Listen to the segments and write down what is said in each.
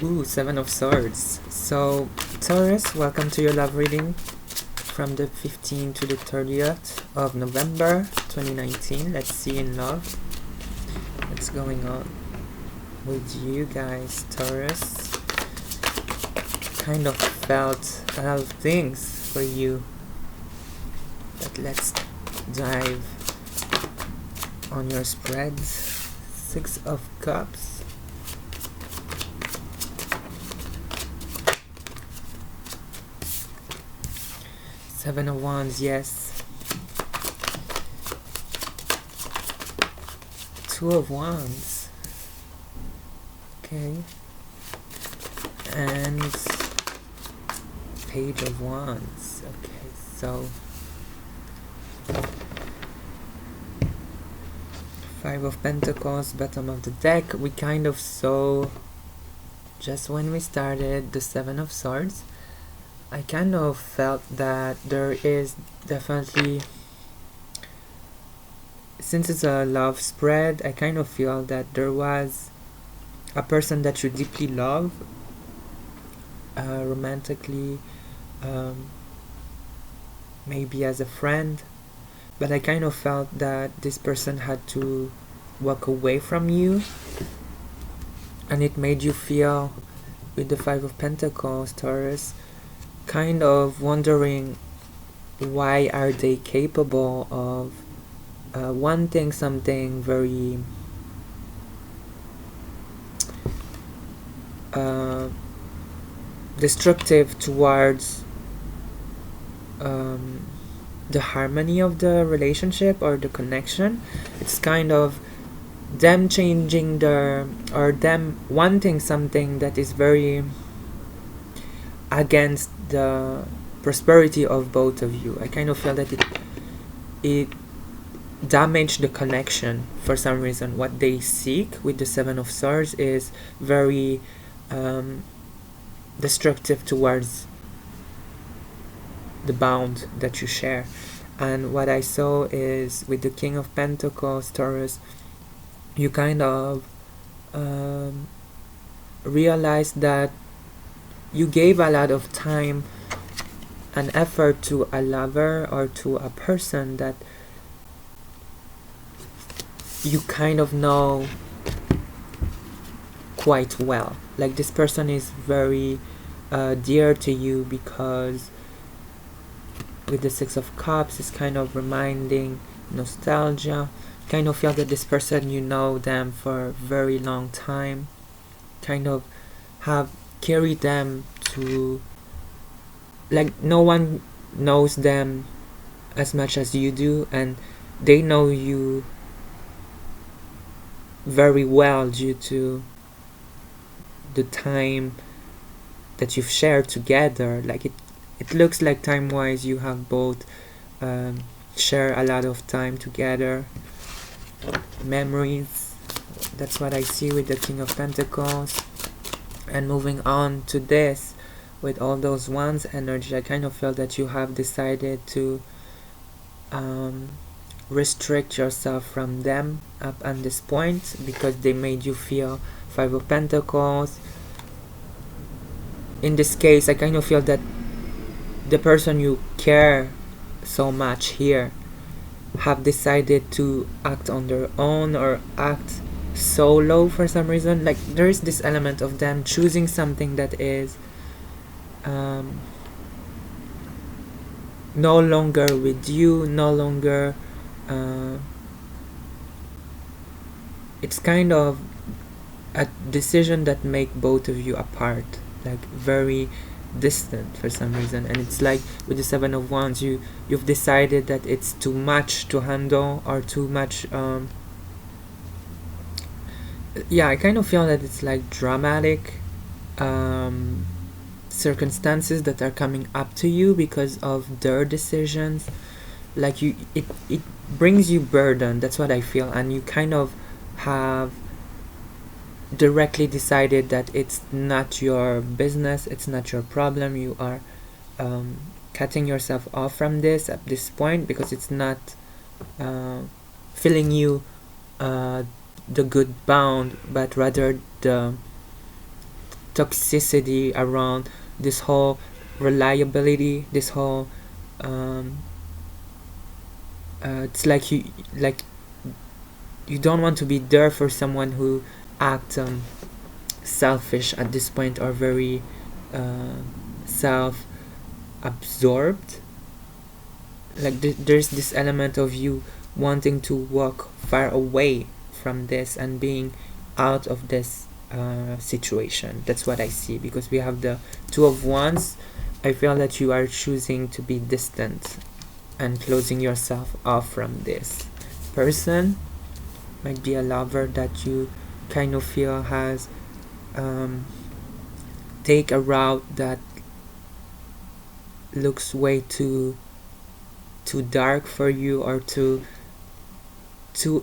Ooh, Seven of Swords. So, Taurus, welcome to your love reading from the 15th to the 30th of November 2019. Let's see in love what's going on with you guys, Taurus. Kind of felt a lot of things for you, but let's dive on your spreads. Six of Cups. Seven of Wands, yes. Two of Wands. Okay. And Page of Wands. Okay, so Five of Pentacles, bottom of the deck. We kind of saw, just when we started, the Seven of Swords. I kind of felt that there is definitely, since it's a love spread, I kind of feel that there was a person that you deeply love, romantically, maybe as a friend, but I kind of felt that this person had to walk away from you, and it made you feel, with the Five of Pentacles, Taurus, kind of wondering why are they capable of wanting something very destructive towards the harmony of the relationship or the connection. It's kind of them changing their, or them wanting something that is very against the prosperity of both of you. I kind of feel that it damaged the connection for some reason. What they seek with the Seven of Swords is very destructive towards the bond that you share. And what I saw is, with the King of Pentacles, Taurus, you kind of realized that you gave a lot of time and effort to a lover or to a person that you kind of know quite well. Like, this person is very dear to you, because with the Six of Cups, it's kind of reminding nostalgia. Kind of feel that this person, you know them for a very long time, kind of have carried them to, like, no one knows them as much as you do, and they know you very well due to the time that you've shared together. Like, it looks like time-wise you have both share a lot of time together, memories. That's what I see with the King of Pentacles. And moving on to this, with all those Wands energy, I kind of feel that you have decided to restrict yourself from them up at this point, because they made you feel. Five of Pentacles. In this case, I kind of feel that the person you care so much here have decided to act on their own, or act solo for some reason. Like, there is this element of them choosing something that is no longer with you, no longer it's kind of a decision that make both of you apart, like very distant for some reason. And it's like, with the Seven of Wands, you've decided that it's too much to handle, or too much yeah, I kind of feel that it's like dramatic circumstances that are coming up to you because of their decisions. Like, it brings you burden. That's what I feel. And you kind of have directly decided that it's not your business, it's not your problem. You are cutting yourself off from this at this point, because it's not filling you the good bond, but rather toxicity around this whole reliability, this whole it's like you don't want to be there for someone who acts selfish at this point, or very self-absorbed. Like there's this element of you wanting to walk far away from this and being out of this situation. That's what I see, because we have the Two of Wands. I feel that you are choosing to be distant and closing yourself off from this person. Might be a lover that you kind of feel has take a route that looks way too dark for you, or too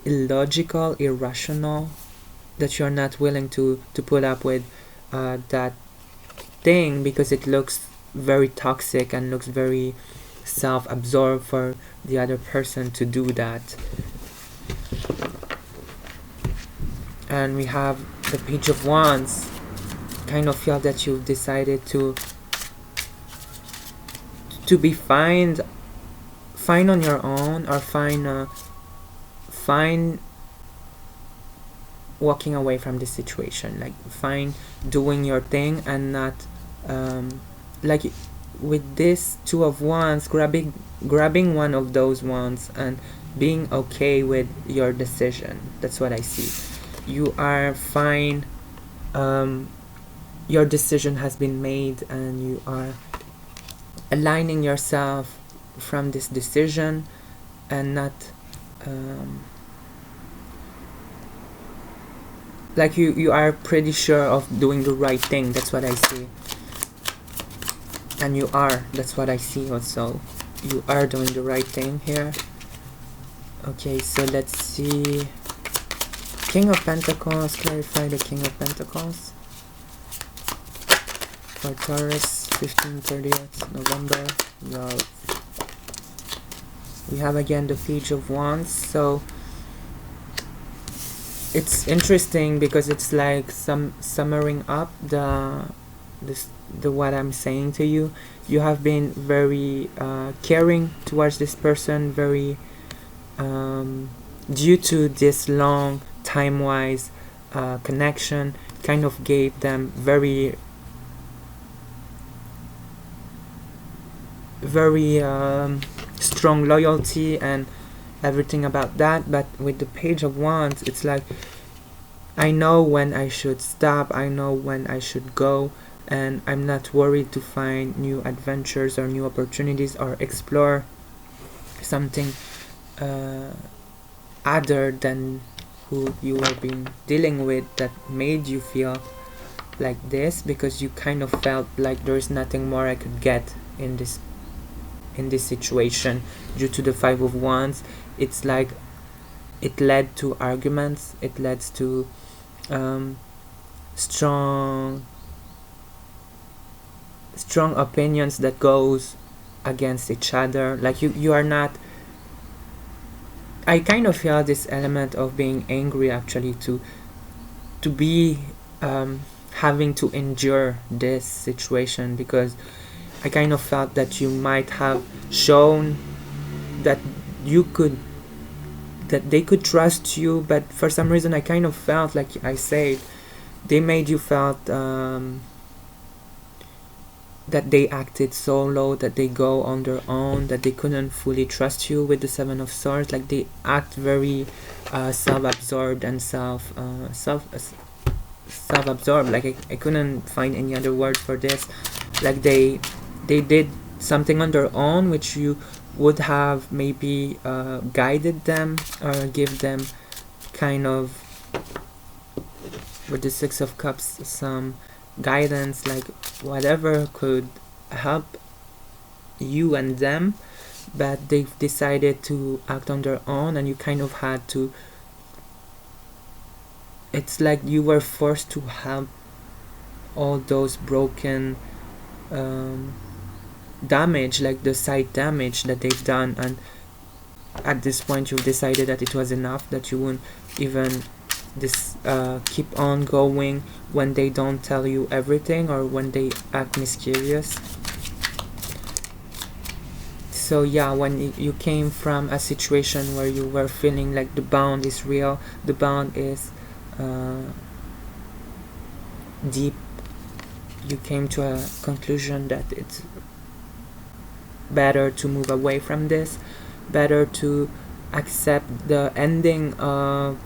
illogical, irrational, that you're not willing to put up with that thing, because it looks very toxic and looks very self-absorbed for the other person to do that. And we have the Page of Wands. Kind of feel that you've decided to be fine on your own, or fine walking away from this situation, like fine doing your thing, and not like with this Two of Wands, grabbing one of those wands and being okay with your decision. That's what I see. You are fine, your decision has been made, and you are aligning yourself from this decision, and not like you are pretty sure of doing the right thing. That's what I see. And you are, that's what I see also. You are doing the right thing here. Okay, so let's see. King of Pentacles, clarify the King of Pentacles for Taurus, 15-30th November, love. We have again the Page of Wands. So it's interesting because it's like summing up the what I'm saying to you. You have been very caring towards this person, very due to this long time-wise connection, kind of gave them very strong loyalty and everything about that. But with the Page of Wands, it's like, I know when I should stop, I know when I should go, and I'm not worried to find new adventures or new opportunities, or explore something other than who you were being dealing with, that made you feel like this, because you kind of felt like there's nothing more I could get in this situation. Due to the Five of Wands, it's like it led to arguments, it led to strong opinions that goes against each other. Like you are not, I kind of feel this element of being angry, actually, to be having to endure this situation, because I kind of felt that you might have shown that they could trust you, but for some reason I kind of felt, like I said, they made you felt that they acted solo, that they go on their own, that they couldn't fully trust you with the Seven of Swords. Like they act very self-absorbed and self-absorbed. Like I couldn't find any other word for this. Like they did something on their own, which you would have maybe guided them or give them kind of, with the Six of Cups, some guidance, like whatever could help you and them. But they've decided to act on their own, and you kind of had to, it's like you were forced to help all those broken damage, like the side damage that they've done. And at this point you've decided that it was enough, that you wouldn't even this keep on going when they don't tell you everything, or when they act mysterious. So yeah, when you came from a situation where you were feeling like the bond is real, the bond is deep, you came to a conclusion that it's better to move away from this, better to accept the ending of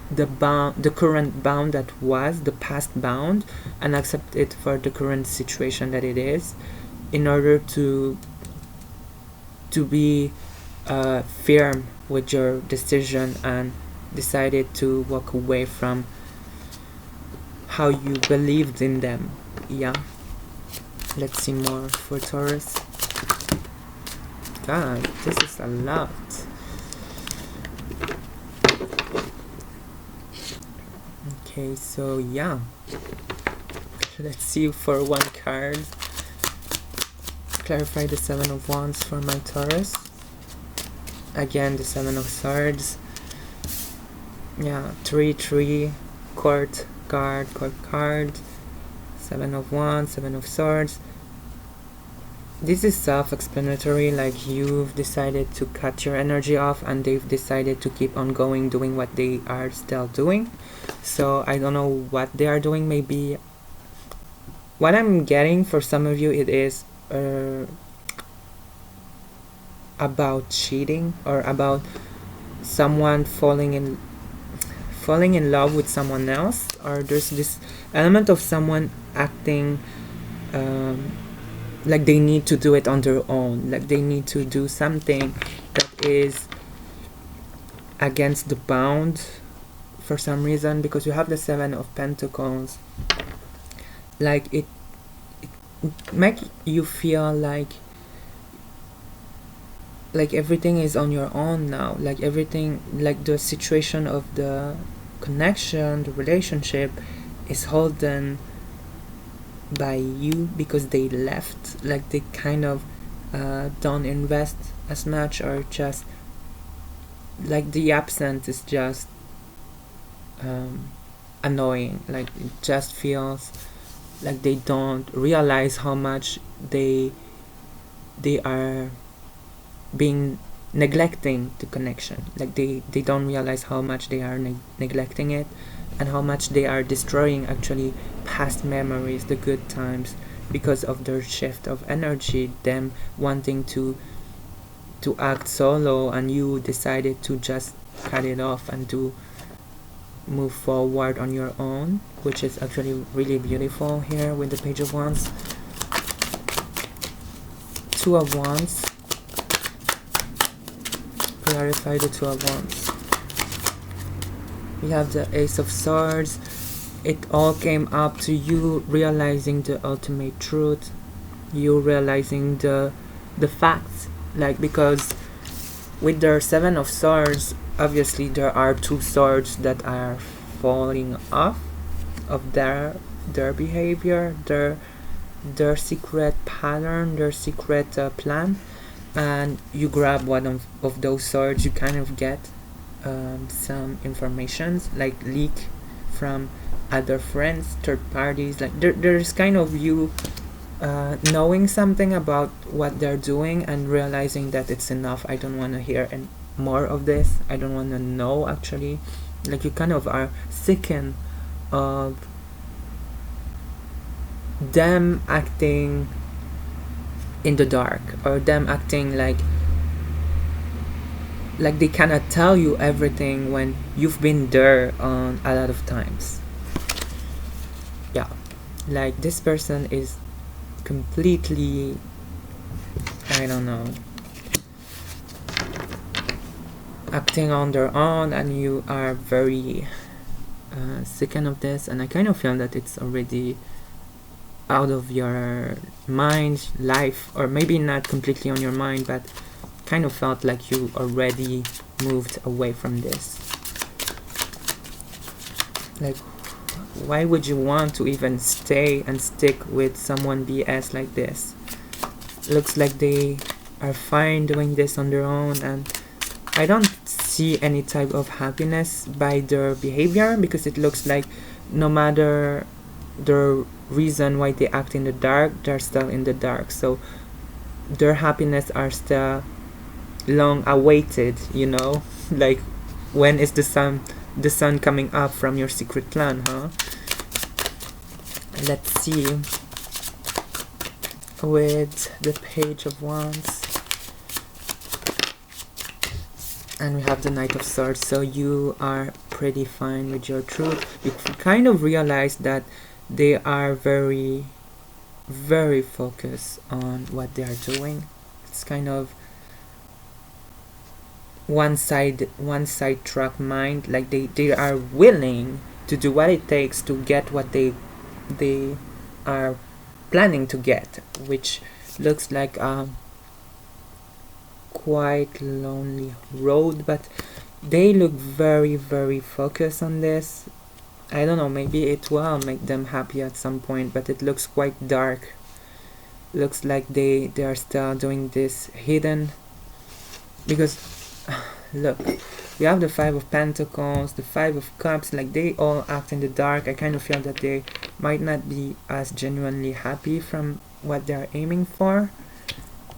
the current bound that was the past bound, and accept it for the current situation that it is, in order to be firm with your decision and decided to walk away from how you believed in them. Yeah, let's see more for Taurus. God, this is a lot. Okay, so yeah, let's see for one card. Clarify the Seven of Wands for my Taurus. Again, the Seven of Swords. Yeah, 3-3, court card, Seven of Wands, Seven of Swords. This is self-explanatory, like you've decided to cut your energy off and they've decided to keep on going doing what they are still doing. So I don't know what they are doing. Maybe what I'm getting for some of you, it is about cheating, or about someone falling in love with someone else, or there's this element of someone acting like they need to do it on their own, like they need to do something that is against the bound for some reason, because you have the Seven of Pentacles. Like it make you feel like everything is on your own now, like everything, like the situation of the connection, the relationship is holden by you because they left, like they kind of don't invest as much, or just like the absence is just annoying, like it just feels like they don't realize how much they are being neglecting the connection, like they don't realize how much they are neglecting it, and how much they are destroying actually past memories, the good times, because of their shift of energy, them wanting to act solo, and you decided to just cut it off and to move forward on your own, which is actually really beautiful here with the Page of Wands. Two of Wands. Clarify the Two of Wands. We have the Ace of Swords. It all came up to you realizing the ultimate truth, you realizing the facts, like, because with their Seven of Swords, obviously there are two swords that are falling off of their behavior, their secret pattern, their secret plan, and you grab one of those swords, you kind of get some informations, like leak from other friends, third parties, like there's kind of you knowing something about what they're doing and realizing that it's enough, I don't want to hear more of this, I don't want to know, actually, like you kind of are sickened of them acting in the dark, or them acting like they cannot tell you everything when you've been there on a lot of times. Yeah, like this person is completely, I don't know, acting on their own, and you are very sickened of this, and I kind of feel that it's already out of your mind, life, or maybe not completely on your mind, but kind of felt like you already moved away from this. Like, why would you want to even stay and stick with someone BS like this? Looks like they are fine doing this on their own, and I don't see any type of happiness by their behavior, because it looks like no matter the reason why they act in the dark, they're still in the dark. So their happiness are still long awaited, you know, like when is the sun coming up from your secret plan, huh? Let's see with the Page of Wands, and we have the Knight of Swords. So you are pretty fine with your truth. You kind of realize that they are very, very focused on what they are doing. It's kind of one side track mind, like they are willing to do what it takes to get what they are planning to get, which looks like a quite lonely road, but they look very, very focused on this. I don't know, maybe it will make them happy at some point, but it looks quite dark. Looks like they are still doing this hidden, because look, we have the Five of Pentacles, the Five of Cups, like they all act in the dark. I kind of feel that they might not be as genuinely happy from what they're aiming for.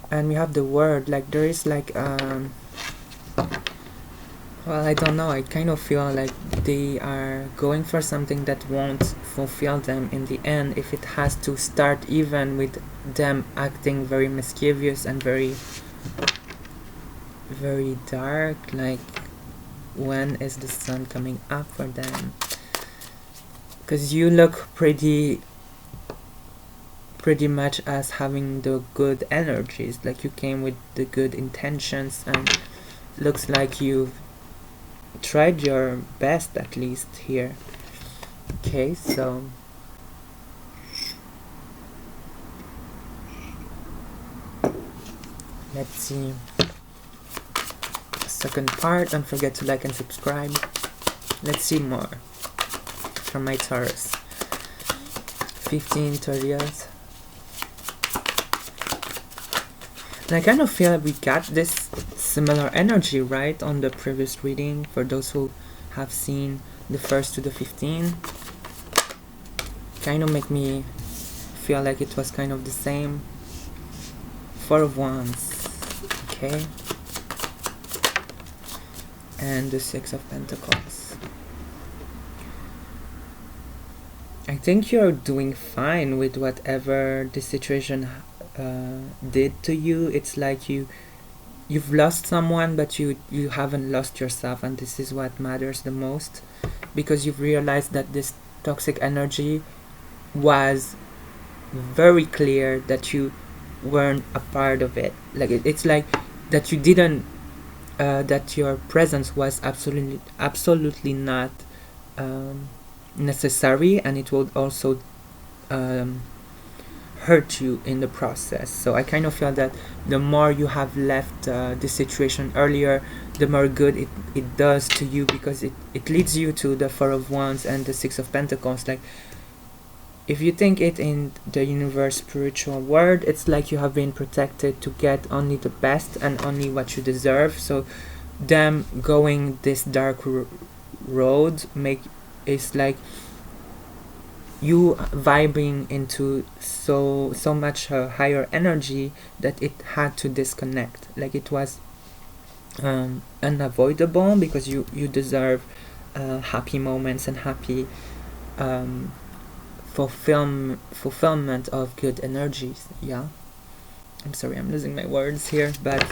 And we have the Word, like there is like well, I don't know, I kind of feel like they are going for something that won't fulfill them in the end, if it has to start even with them acting very mischievous and very, very dark. Like, when is the sun coming up for them? Because you look pretty much as having the good energies, like you came with the good intentions, and looks like you've tried your best at least here. Okay, so let's see second part. Don't forget to like and subscribe. Let's see more from my Taurus. 15/30th. And I kind of feel like we got this similar energy, right, on the previous reading, for those who have seen the 1st to the 15. Kind of make me feel like it was kind of the same. Four of Wands, okay, and the Six of Pentacles. I think you're doing fine with whatever the situation did to you. It's like you've lost someone, but you haven't lost yourself, and this is what matters the most, because you've realized that this toxic energy was very clear that you weren't a part of it. Like it's like that you didn't that your presence was absolutely not necessary, and it would also hurt you in the process. So I kind of feel that the more you have left the situation earlier, the more good it does to you, because it leads you to the Four of Wands and the Six of Pentacles. Like, if you think it in the universe spiritual world, it's like you have been protected to get only the best and only what you deserve. So them going this dark road is like you vibing into so much higher energy that it had to disconnect. Like, it was unavoidable, because you deserve happy moments and happy fulfillment of good energies. Yeah, I'm sorry, I'm losing my words here, but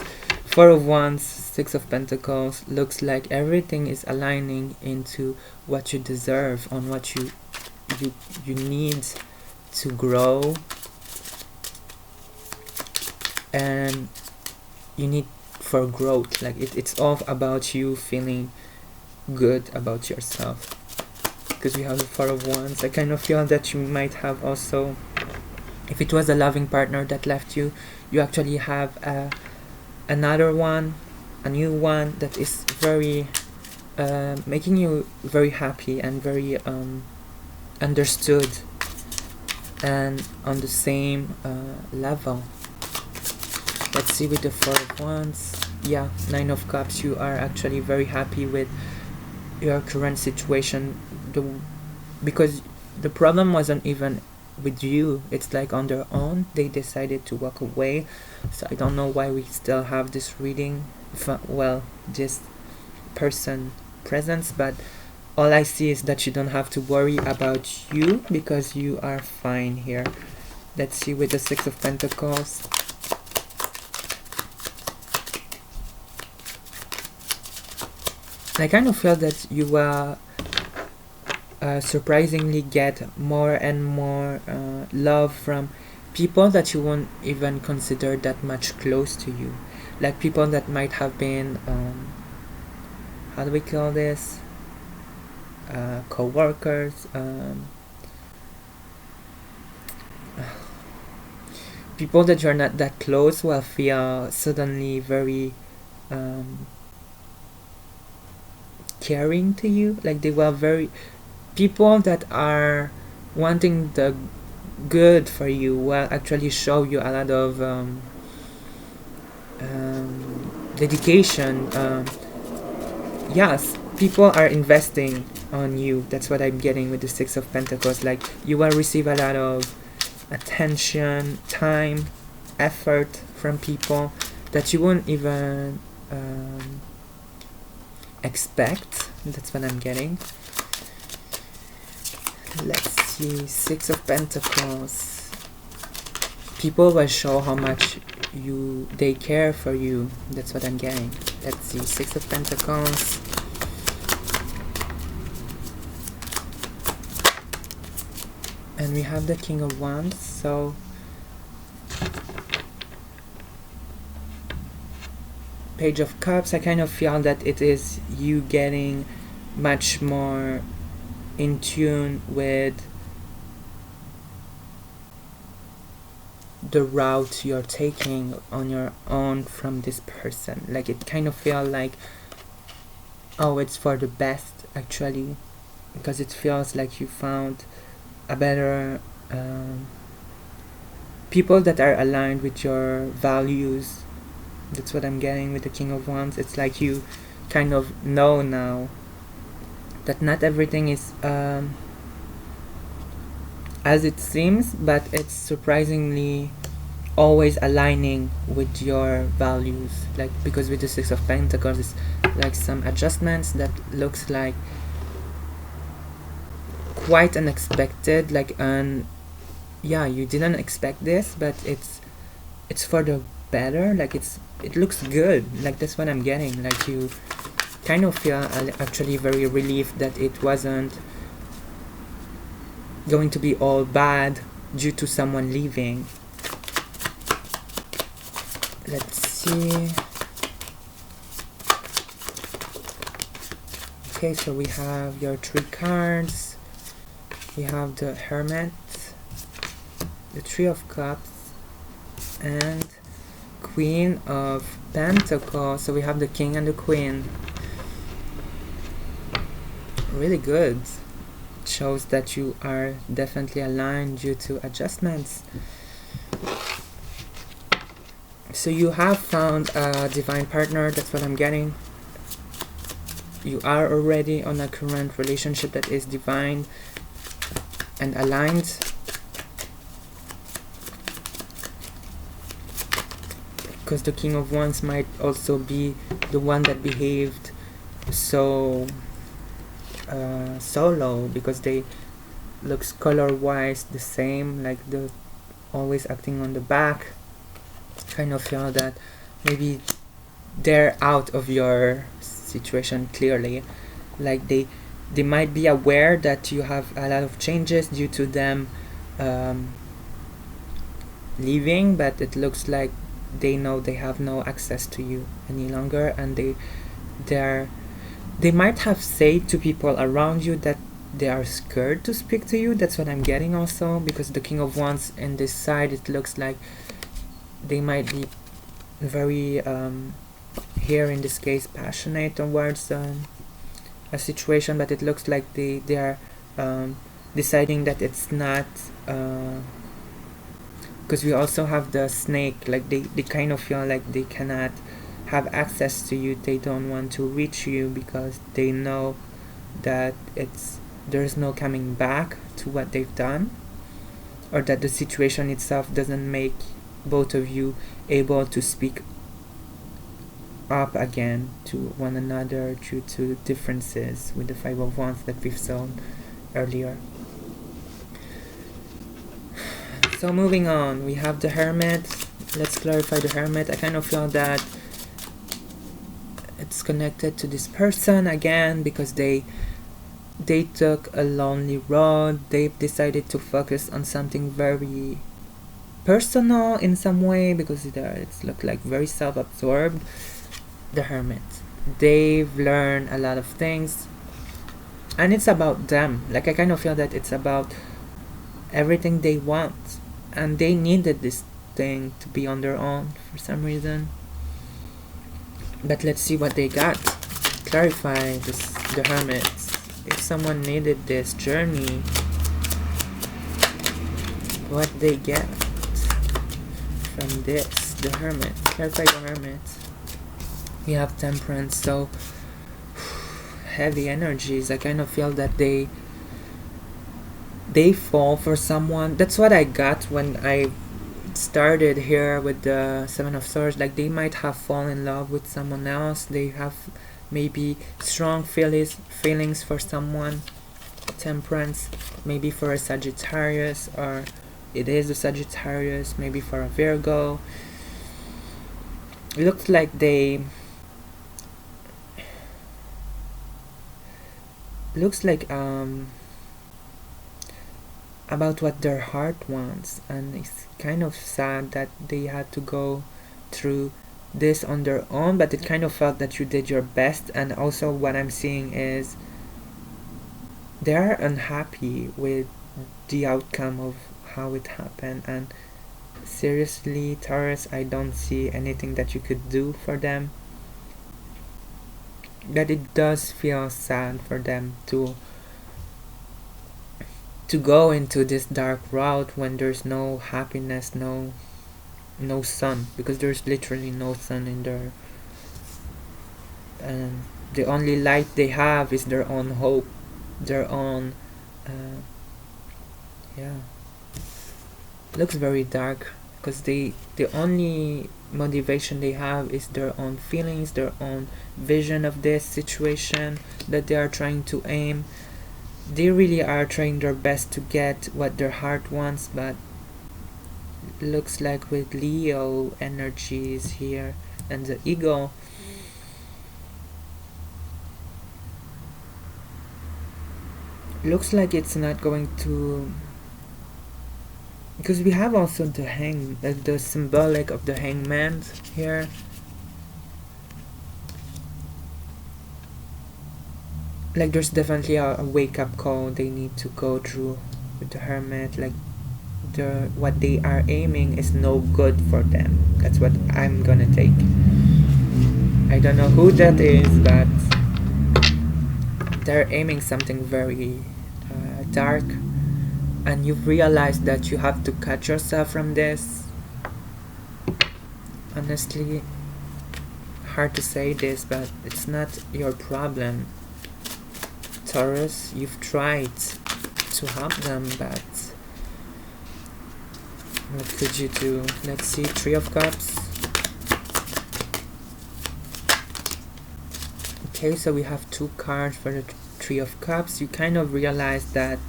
Four of Wands, Six of Pentacles, looks like everything is aligning into what you deserve, on what you need to grow, and you need for growth. Like it's all about you feeling good about yourself, because we have the Four of Wands. I kind of feel that you might have also, if it was a loving partner that left you, you actually have another one, a new one that is very making you very happy and very understood and on the same level. Let's see with the Four of Wands. yeah, Nine of Cups, you are actually very happy with your current situation, because the problem wasn't even with you, it's like on their own they decided to walk away. So I don't know why we still have this reading, well, this person presence, but all I see is that you don't have to worry about you because you are fine here. Let's see with the Six of Pentacles. I kind of feel that you will surprisingly get more and more love from people that you won't even consider that much close to you. Like people that might have been, how do we call this? Co-workers, people that you're not that close will feel suddenly very caring to you. Like they were very, people that are wanting the good for you will actually show you a lot of dedication. Yes, people are investing on you. That's what I'm getting with the Six of Pentacles. Like you will receive a lot of attention, time, effort from people that you won't even expect. That's what I'm getting. Let's see, Six of Pentacles. People will show how much they care for you. That's what I'm getting. Let's see, Six of Pentacles. And we have the King of Wands. So Page of Cups, I kind of feel that it is you getting much more in tune with the route you're taking on your own from this person. Like it kind of feel like, oh, it's for the best actually, because it feels like you found a better people that are aligned with your values. That's what I'm getting with the King of Wands. It's like you kind of know now that not everything is as it seems, but it's surprisingly always aligning with your values. Like because with the Six of Pentacles, it's like some adjustments that looks like quite unexpected, like yeah, you didn't expect this, but it's for the better. Like it looks good. Like that's what I'm getting. Like you kind of feel actually very relieved that it wasn't going to be all bad due to someone leaving. Let's see. Okay, so we have your three cards. We have the Hermit, the Three of Cups, and Queen of Pentacles. So we have the King and the Queen. Really good. It shows that you are definitely aligned due to adjustments. So you have found a divine partner. That's what I'm getting. You are already on a current relationship that is divine and aligned. Because the King of Wands might also be the one that behaved so solo, because they looks color wise the same, like the always acting on the back. Kind of feel that maybe they're out of your situation clearly. Like they might be aware that you have a lot of changes due to them leaving, but it looks like they know they have no access to you any longer, and they might have said to people around you that they are scared to speak to you. That's what I'm getting also, because the King of Wands in this side, it looks like they might be very here in this case passionate towards a situation, but it looks like they are deciding that it's not, because we also have the snake. Like they kind of feel like they cannot have access to you. They don't want to reach you because they know that there's no coming back to what they've done, or that the situation itself doesn't make both of you able to speak up again to one another due to differences with the Five of Wands that we've saw earlier. So moving on, we have the Hermit. Let's clarify the Hermit. I kind of feel that it's connected to this person again because they took a lonely road. They've decided to focus on something very personal in some way because it's looked like very self-absorbed. The Hermit, they've learned a lot of things and it's about them. Like I kind of feel that it's about everything they want, and they needed this thing to be on their own for some reason. But let's see what they got. Clarify the Hermits. If someone needed this journey, what they get from this. The Hermit. Clarify the Hermit. We have Temperance. So heavy energies. I kind of feel that they fall for someone. That's what I got when I started here with the Seven of Swords. Like they might have fallen in love with someone else. They have maybe strong feelings for someone. Temperance, maybe for a Sagittarius, or it is a Sagittarius, maybe for a Virgo. It looks like about what their heart wants, and it's kind of sad that they had to go through this on their own, but it kind of felt that you did your best. And also what I'm seeing is they're unhappy with the outcome of how it happened, and seriously, Taurus, I don't see anything that you could do for them. But it does feel sad for them to go into this dark route when there's no happiness, no sun, because there's literally no sun in there, and the only light they have is their own hope, their own looks very dark because the only motivation they have is their own feelings, their own vision of this situation that they are trying to aim. They really are trying their best to get what their heart wants, but looks like with Leo energies here and the ego, looks like it's not going to, because we have also the the symbolic of the Hangman here. Like there's definitely a wake-up call they need to go through with the Hermit. Like what they are aiming is no good for them. That's what I'm gonna take. I don't know who that is, but they're aiming something very dark, and you've realized that you have to cut yourself from this. Honestly, hard to say this, but it's not your problem, Taurus. You've tried to help them, but what could you do? Let's see, Three of Cups. Okay, so we have two cards for the Three of Cups. You kind of realize that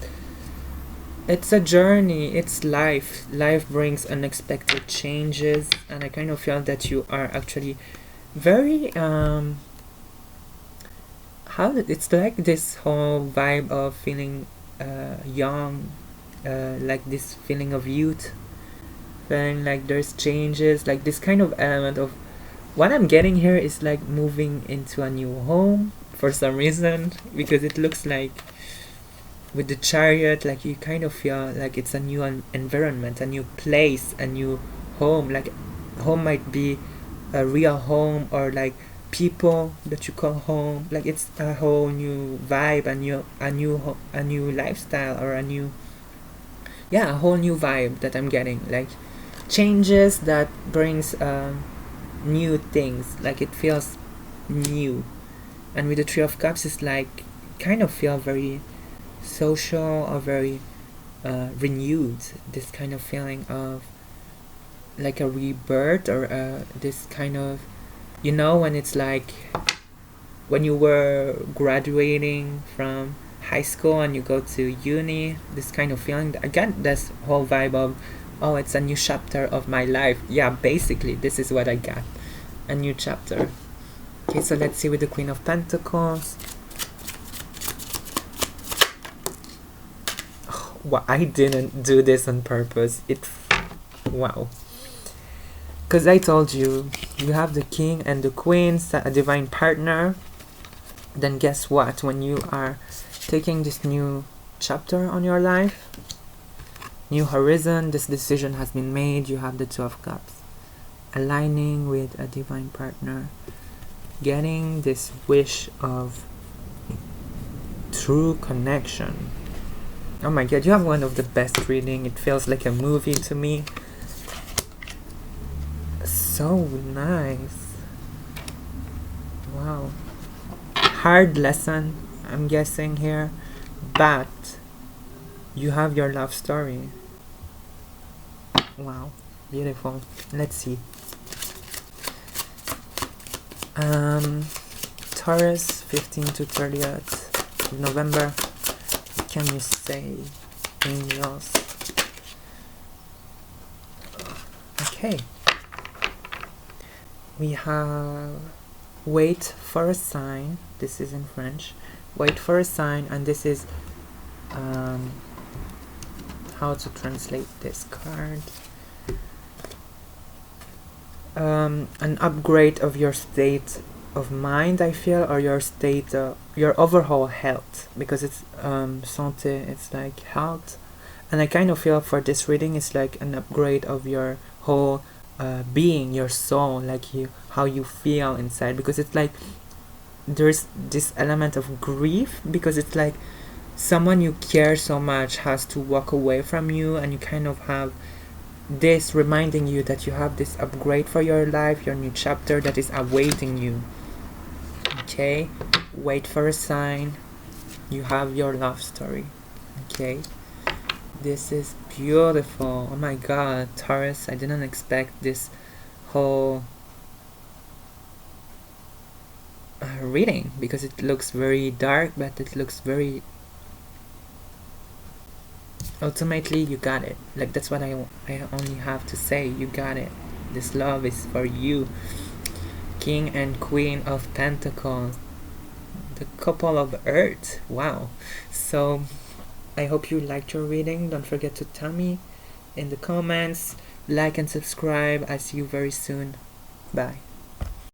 it's a journey, it's life. Life brings unexpected changes, and I kind of feel that you are actually very it's like this whole vibe of feeling young, like this feeling of youth, feeling like there's changes, like this kind of element of what I'm getting here is like moving into a new home for some reason, because it looks like with the Chariot, like you kind of feel like it's a new environment, a new place, a new home. Like home might be a real home, or like people that you call home. Like it's a whole new vibe, a new lifestyle, or a whole new vibe that I'm getting. Like changes that brings new things, like it feels new. And with the Three of Cups, it's like kind of feel very social or very renewed. This kind of feeling of like a rebirth, or this kind of, you know, when it's like when you were graduating from high school and you go to uni, this kind of feeling. Again, this whole vibe of, oh, it's a new chapter of my life. Yeah, basically this is what I got, a new chapter. Okay, so let's see with the Queen of Pentacles. Oh, well, I didn't do this on purpose. Wow. Because I told you, you have the King and the Queen, a divine partner. Then guess what? When you are taking this new chapter on your life, new horizon, this decision has been made. You have the Two of Cups, aligning with a divine partner, getting this wish of true connection. Oh my god, you have one of the best reading. It feels like a movie to me. So nice. Wow. Hard lesson, I'm guessing here, but you have your love story. Wow, beautiful. Let's see. Taurus, 15th to 30th of November. What can you say, angels? Okay. We have wait for a sign. This is in French. Wait for a sign, and this is how to translate this card. An upgrade of your state of mind, I feel, or your state, your overall health, because it's santé, it's like health, and I kind of feel for this reading it's like an upgrade of your whole being, your soul, like how you feel inside, because it's like there's this element of grief, because it's like someone you care so much has to walk away from you, and you kind of have this reminding you that you have this upgrade for your life, your new chapter that is awaiting you. Okay, wait for a sign. You have your love story. Okay, this is beautiful. Oh my god, Taurus, I didn't expect this whole reading, because it looks very dark, but it looks very, ultimately you got it. Like, that's what I only have to say. You got it. This love is for you. King and Queen of Pentacles, the couple of Earth. Wow. So I hope you liked your reading. Don't forget to tell me in the comments. Like and subscribe. I see you very soon. Bye.